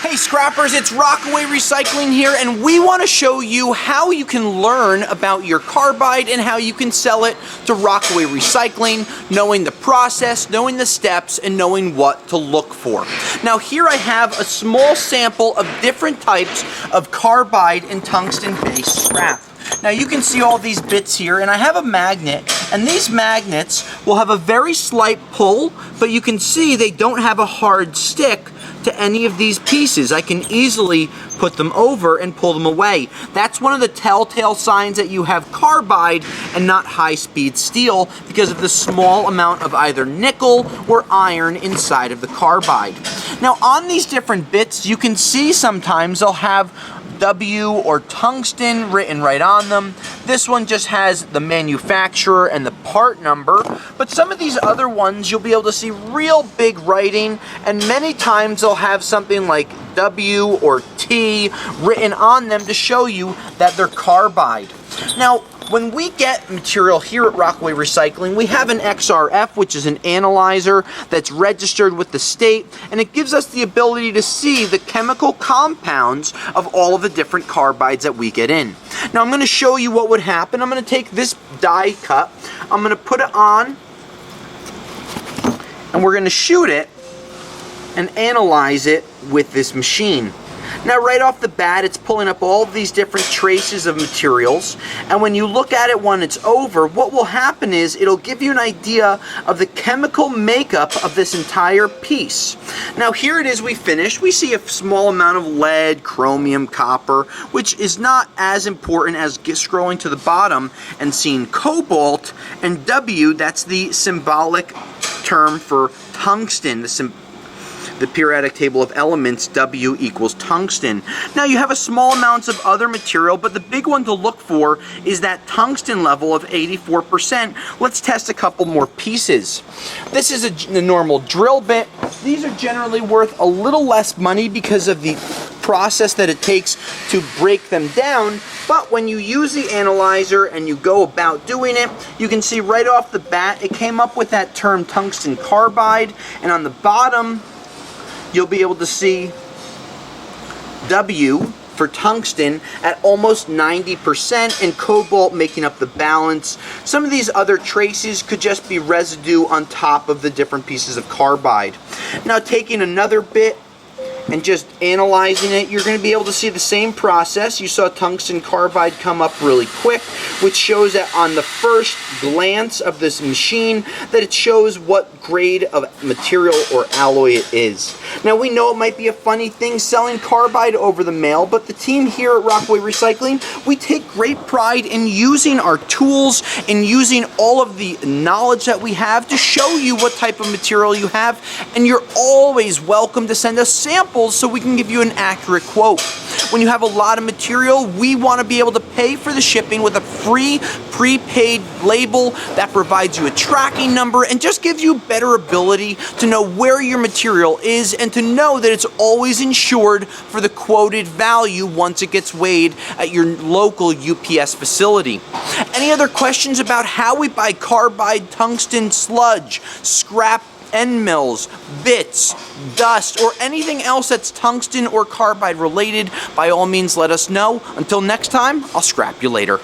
Hey scrappers, it's Rockaway Recycling here, and we want to show you how you can learn about your carbide and how you can sell it to Rockaway Recycling, knowing the process, knowing the steps, and knowing what to look for. Now here I have a small sample of different types of carbide and tungsten-based scrap. Now you can see all these bits here, and I have a magnet, and these magnets will have a very slight pull, but you can see they don't have a hard stick to any of these pieces. I can easily put them over and pull them away. That's one of the telltale signs that you have carbide and not high-speed steel, because of the small amount of either nickel or iron inside of the carbide. Now on these different bits, you can see sometimes they'll have W or tungsten written right on them. This one just has the manufacturer and the part number, but some of these other ones you'll be able to see real big writing, and many times they'll have something like W or T written on them to show you that they're carbide. Now, when we get material here at Rockaway Recycling, we have an XRF, which is an analyzer that's registered with the state, and it gives us the ability to see the chemical compounds of all of the different carbides that we get in. Now I'm going to show you what would happen. I'm going to take this die cut, I'm going to put it on, and we're going to shoot it and analyze it with this machine. Now right off the bat, it's pulling up all of these different traces of materials, and when you look at it when it's over, what will happen is it'll give you an idea of the chemical makeup of this entire piece. Now here it is, we finished. We see a small amount of lead, chromium, copper, which is not as important as scrolling to the bottom and seeing cobalt, and W, that's the symbolic term for tungsten, the periodic table of elements, W equals tungsten. Now you have a small amounts of other material, but the big one to look for is that tungsten level of 84%. Let's test a couple more pieces. This is a normal drill bit. These are generally worth a little less money because of the process that it takes to break them down, but when you use the analyzer and you go about doing it, you can see right off the bat it came up with that term tungsten carbide, and on the bottom you'll be able to see W for tungsten at almost 90%, and cobalt making up the balance. Some of these other traces could just be residue on top of the different pieces of carbide. Now taking another bit and just analyzing it, you're going to be able to see the same process. You saw tungsten carbide come up really quick, which shows that on the first glance of this machine that it shows what grade of material or alloy it is. Now we know it might be a funny thing selling carbide over the mail, but the team here at Rockaway Recycling, we take great pride in using our tools and using all of the knowledge that we have to show you what type of material you have, and you're always welcome to send us samples so we can give you an accurate quote. When you have a lot of material, we want to be able to pay for the shipping with a free prepaid label that provides you a tracking number and just gives you better ability to know where your material is and to know that it's always insured for the quoted value once it gets weighed at your local UPS facility. Any other questions about how we buy carbide, tungsten, sludge, scrap, end mills, bits, dust, or anything else that's tungsten or carbide related, by all means let us know. Until next time, I'll scrap you later.